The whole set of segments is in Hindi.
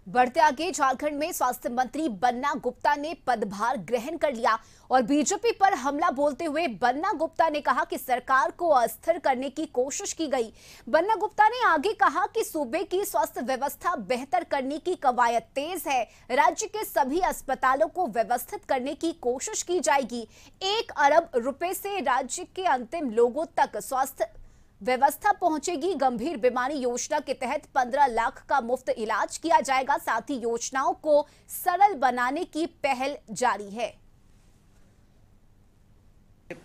बढ़ते आगे, झारखंड में स्वास्थ्य मंत्री बन्ना गुप्ता ने पदभार ग्रहण कर लिया और बीजेपी पर हमला बोलते हुए बन्ना गुप्ता ने कहा कि सरकार को अस्थिर करने की कोशिश की गई। बन्ना गुप्ता ने आगे कहा कि सूबे की स्वास्थ्य व्यवस्था बेहतर करने की कवायद तेज है। राज्य के सभी अस्पतालों को व्यवस्थित करने की कोशिश की जाएगी। 1 अरब रुपए से राज्य के अंतिम लोगों तक स्वास्थ्य व्यवस्था पहुंचेगी। गंभीर बीमारी योजना के तहत 15 लाख का मुफ्त इलाज किया जाएगा। साथ ही योजनाओं को सरल बनाने की पहल जारी है।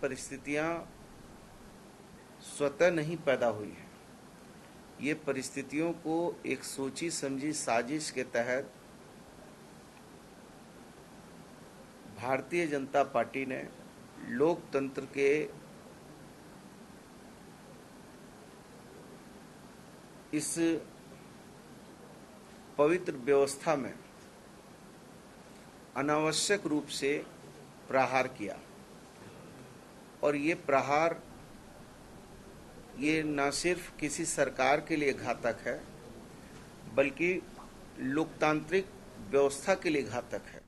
परिस्थितियां स्वतः नहीं पैदा हुई हैं। ये परिस्थितियों को एक सोची समझी साजिश के तहत भारतीय जनता पार्टी ने लोकतंत्र के इस पवित्र व्यवस्था में अनावश्यक रूप से प्रहार किया और ये प्रहार ये न सिर्फ किसी सरकार के लिए घातक है बल्कि लोकतांत्रिक व्यवस्था के लिए घातक है।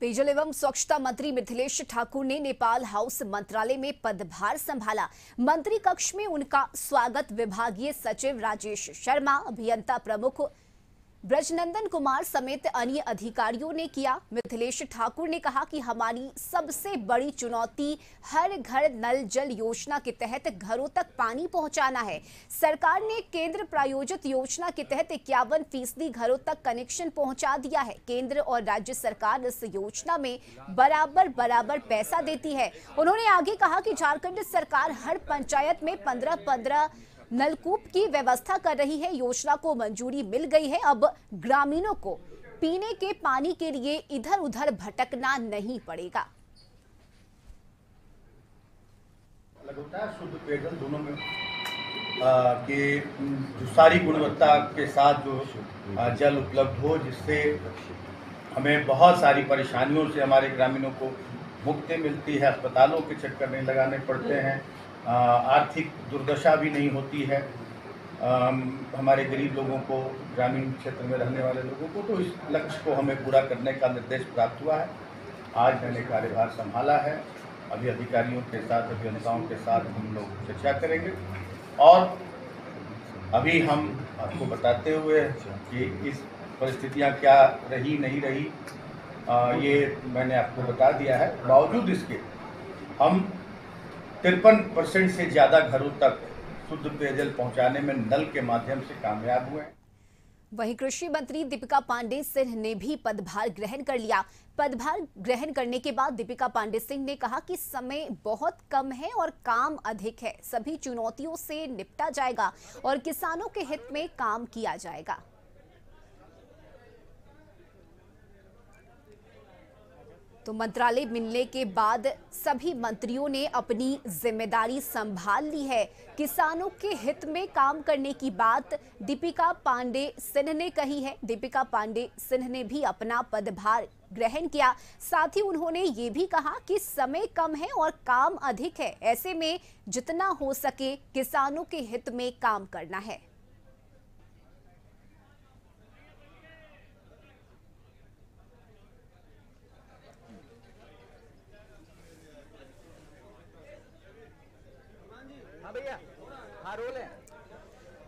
पेयजल एवं स्वच्छता मंत्री मिथिलेश ठाकुर ने नेपाल हाउस मंत्रालय में पदभार संभाला। मंत्री कक्ष में उनका स्वागत विभागीय सचिव राजेश शर्मा, अभियंता प्रमुख ब्रजनंदन कुमार समेत अन्य अधिकारियों ने किया। मिथिलेश ठाकुर ने कहा कि हमारी सबसे बड़ी चुनौती हर घर नल जल योजना के तहत घरों तक पानी पहुंचाना है। सरकार ने केंद्र प्रायोजित योजना के तहत 51% घरों तक कनेक्शन पहुंचा दिया है। केंद्र और राज्य सरकार इस योजना में बराबर पैसा देती है। उन्होंने आगे कहा कि झारखंड सरकार हर पंचायत में 15-15 नलकूप की व्यवस्था कर रही है। योजना को मंजूरी मिल गई है। अब ग्रामीणों को पीने के पानी के लिए इधर उधर भटकना नहीं पड़ेगा। शुद्ध पेयजल दोनों में कि जो सारी गुणवत्ता के साथ जो जल उपलब्ध हो, जिससे हमें बहुत सारी परेशानियों से हमारे ग्रामीणों को मुक्ति मिलती है। अस्पतालों के चक्कर नहीं लगाने पड़ते हैं, आर्थिक दुर्दशा भी नहीं होती है हमारे गरीब लोगों को, ग्रामीण क्षेत्र में रहने वाले लोगों को। तो इस लक्ष्य को हमें पूरा करने का निर्देश प्राप्त हुआ है। आज मैंने कार्यभार संभाला है। अभी अधिकारियों के साथ, अभियंताओं के साथ हम लोग चर्चा करेंगे और अभी हम आपको बताते हुए कि इस परिस्थितियां क्या रही नहीं रही ये मैंने आपको बता दिया है। बावजूद इसके हम 53% से ज़्यादा घरों तक शुद्ध पेयजल पहुंचाने में नल के माध्यम से कामयाब हुए हैं। वहीं कृषि मंत्री दीपिका पांडे सिंह ने भी पदभार ग्रहण कर लिया। पदभार ग्रहण करने के बाद दीपिका पांडे सिंह ने कहा कि समय बहुत कम है और काम अधिक है। सभी चुनौतियों से निपटा जाएगा और किसानों के हित में काम किया जाएगा। तो मंत्रालय मिलने के बाद सभी मंत्रियों ने अपनी जिम्मेदारी संभाल ली है। किसानों के हित में काम करने की बात दीपिका पांडे सिंह ने कही है। दीपिका पांडे सिंह ने भी अपना पदभार ग्रहण किया। साथ ही उन्होंने ये भी कहा कि समय कम है और काम अधिक है। ऐसे में जितना हो सके किसानों के हित में काम करना है।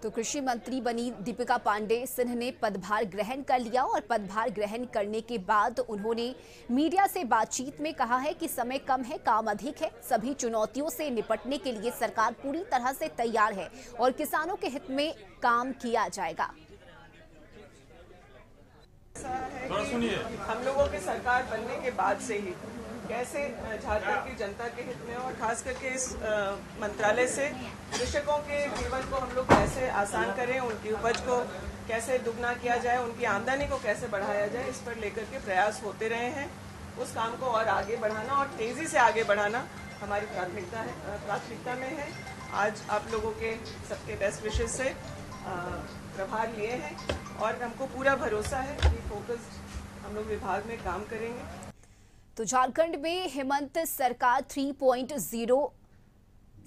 तो कृषि मंत्री बनी दीपिका पांडे सिंह ने पदभार ग्रहण कर लिया और पदभार ग्रहण करने के बाद उन्होंने मीडिया से बातचीत में कहा है कि समय कम है, काम अधिक है। सभी चुनौतियों से निपटने के लिए सरकार पूरी तरह से तैयार है और किसानों के हित में काम किया जाएगा। हम लोगों की सरकार बनने के बाद से ही कैसे झारखंड की जनता के हित में और खास करके इस मंत्रालय से कृषकों के जीवन को हम लोग कैसे आसान करें, उनकी उपज को कैसे दुगना किया जाए, उनकी आमदनी को कैसे बढ़ाया जाए, इस पर लेकर के प्रयास होते रहे हैं। उस काम को और आगे बढ़ाना और तेजी से आगे बढ़ाना हमारी प्राथमिकता में है। आज आप लोगों के सबके बेस्ट विशेष से प्रभार लिए हैं और हमको पूरा भरोसा है कि फोकस्ड हम लोग विभाग में काम करेंगे। तो झारखंड में हेमंत सरकार 3.0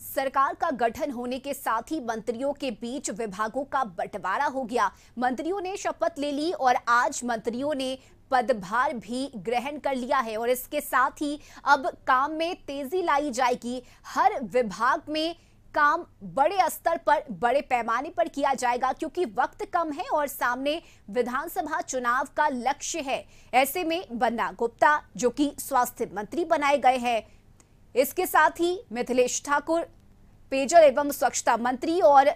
सरकार का गठन होने के साथ ही मंत्रियों के बीच विभागों का बंटवारा हो गया। मंत्रियों ने शपथ ले ली और आज मंत्रियों ने पदभार भी ग्रहण कर लिया है और इसके साथ ही अब काम में तेजी लाई जाएगी। हर विभाग में काम बड़े स्तर पर, बड़े पैमाने पर किया जाएगा क्योंकि वक्त कम है और सामने विधानसभा चुनाव का लक्ष्य है। ऐसे में बन्ना गुप्ता जो कि स्वास्थ्य मंत्री बनाए गए हैं, इसके साथ ही मिथिलेश ठाकुर पेयजल एवं स्वच्छता मंत्री और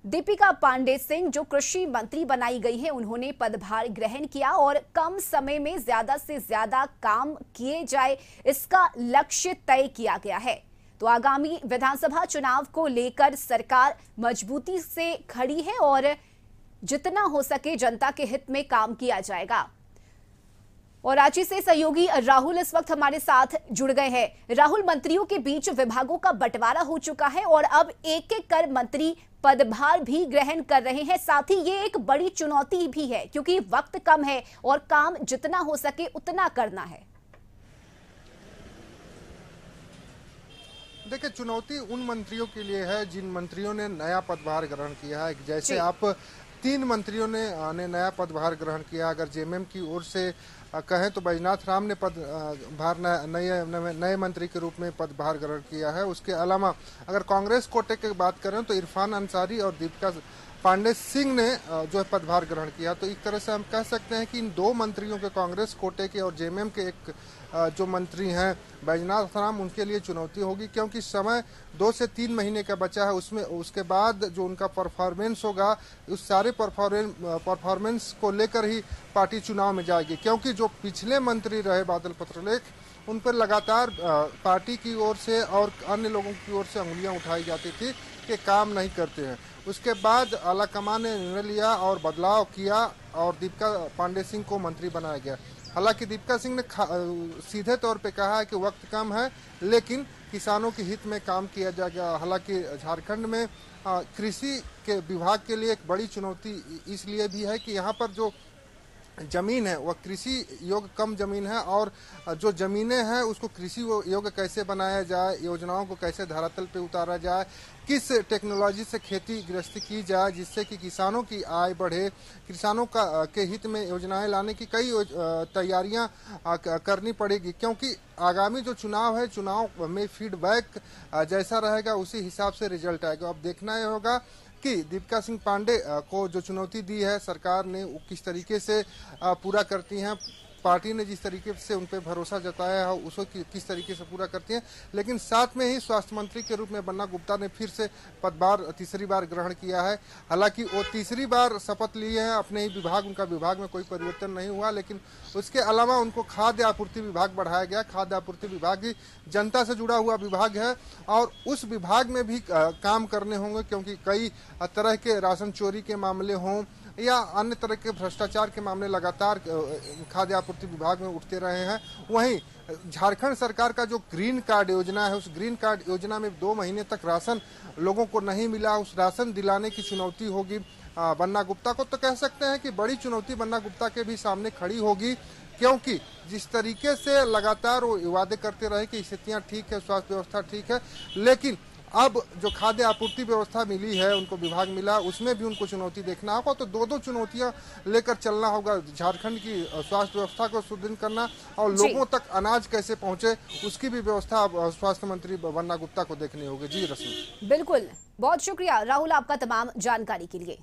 दीपिका पांडे सिंह जो कृषि मंत्री बनाई गई हैं, उन्होंने पदभार ग्रहण किया और कम समय में ज्यादा से ज्यादा काम किए जाए, इसका लक्ष्य तय किया गया है। तो आगामी विधानसभा चुनाव को लेकर सरकार मजबूती से खड़ी है और जितना हो सके जनता के हित में काम किया जाएगा। और रांची से सहयोगी राहुल इस वक्त हमारे साथ जुड़ गए हैं। राहुल, मंत्रियों के बीच विभागों का बंटवारा हो चुका है और अब एक एक कर मंत्री पदभार भी ग्रहण कर रहे हैं। साथ ही ये एक बड़ी चुनौती भी है क्योंकि वक्त कम है और काम जितना हो सके उतना करना है। देखिए, चुनौती उन मंत्रियों के लिए है जिन मंत्रियों ने नया पदभार ग्रहण किया है। जैसे आप 3 मंत्रियों ने नया पदभार ग्रहण किया। अगर जेएमएम की ओर से कहें तो बैजनाथ राम ने पदभार नए मंत्री के रूप में पदभार ग्रहण किया है। उसके अलावा अगर कांग्रेस कोटे की बात करें तो इरफान अंसारी और दीपिका पांडे सिंह ने जो है पदभार ग्रहण किया। तो एक तरह से हम कह सकते हैं कि इन 2 मंत्रियों के, कांग्रेस कोटे के और जेएमएम के एक जो मंत्री हैं बैजनाथ राम, उनके लिए चुनौती होगी क्योंकि समय 2 से 3 महीने का बचा है। उसमें उसके बाद जो उनका परफॉर्मेंस होगा, उस सारे परफॉर्मेंस को लेकर ही पार्टी चुनाव में जाएगी। क्योंकि जो पिछले मंत्री रहे बादल पत्रलेख, उन पर लगातार पार्टी की ओर से और अन्य लोगों की ओर से उंगलियां उठाई जाती थी कि काम नहीं करते हैं। उसके बाद आलाकमान ने निर्णय लिया और बदलाव किया और दीपिका पांडे सिंह को मंत्री बनाया गया। हालांकि दीपिका सिंह ने सीधे तौर पे कहा है कि वक्त कम है लेकिन किसानों के हित में काम किया जाएगा। हालांकि झारखंड में कृषि के विभाग के लिए एक बड़ी चुनौती इसलिए भी है कि यहाँ पर जो जमीन है वह कृषि योग्य कम जमीन है और जो जमीनें हैं उसको कृषि योग्य कैसे बनाया जाए, योजनाओं को कैसे धरातल पे उतारा जाए, किस टेक्नोलॉजी से खेती गृहस्थी की जाए जिससे कि किसानों की आय बढ़े, किसानों के हित में योजनाएं लाने की कई तैयारियां करनी पड़ेगी। क्योंकि आगामी जो चुनाव है, चुनाव में फीडबैक जैसा रहेगा उसी हिसाब से रिजल्ट आएगा। अब देखना यह होगा कि दीपिका सिंह पांडे को जो चुनौती दी है सरकार ने, वो किस तरीके से पूरा करती हैं। पार्टी ने जिस तरीके से उन पर भरोसा जताया है उसको किस तरीके से पूरा करती हैं। लेकिन साथ में ही स्वास्थ्य मंत्री के रूप में बन्ना गुप्ता ने फिर से पदभार तीसरी बार ग्रहण किया है। हालांकि वो तीसरी बार शपथ लिए हैं अपने ही विभाग, उनका विभाग में कोई परिवर्तन नहीं हुआ, लेकिन उसके अलावा उनको खाद्य आपूर्ति विभाग बढ़ाया गया। खाद्य आपूर्ति विभाग भी जनता से जुड़ा हुआ विभाग है और उस विभाग में भी काम करने होंगे क्योंकि कई तरह के राशन चोरी के मामले हों या अन्य तरह के भ्रष्टाचार के मामले लगातार खाद्य आपूर्ति विभाग में उठते रहे हैं। वहीं झारखंड सरकार का जो ग्रीन कार्ड योजना है, उस ग्रीन कार्ड योजना में 2 महीने तक राशन लोगों को नहीं मिला, उस राशन दिलाने की चुनौती होगी बन्ना गुप्ता को। तो कह सकते हैं कि बड़ी चुनौती बन्ना गुप्ता के भी सामने खड़ी होगी क्योंकि जिस तरीके से लगातार वो वादे करते रहे कि स्थितियाँ ठीक है, स्वास्थ्य व्यवस्था ठीक है, लेकिन अब जो खाद्य आपूर्ति व्यवस्था मिली है, उनको विभाग मिला, उसमें भी उनको चुनौती देखना होगा। तो 2 चुनौतियां लेकर चलना होगा। झारखंड की स्वास्थ्य व्यवस्था को सुदृढ़ करना और लोगों तक अनाज कैसे पहुंचे उसकी भी व्यवस्था स्वास्थ्य मंत्री बन्ना गुप्ता को देखनी होगी। जी रश्मि। बिल्कुल, बहुत शुक्रिया राहुल आपका तमाम जानकारी के लिए।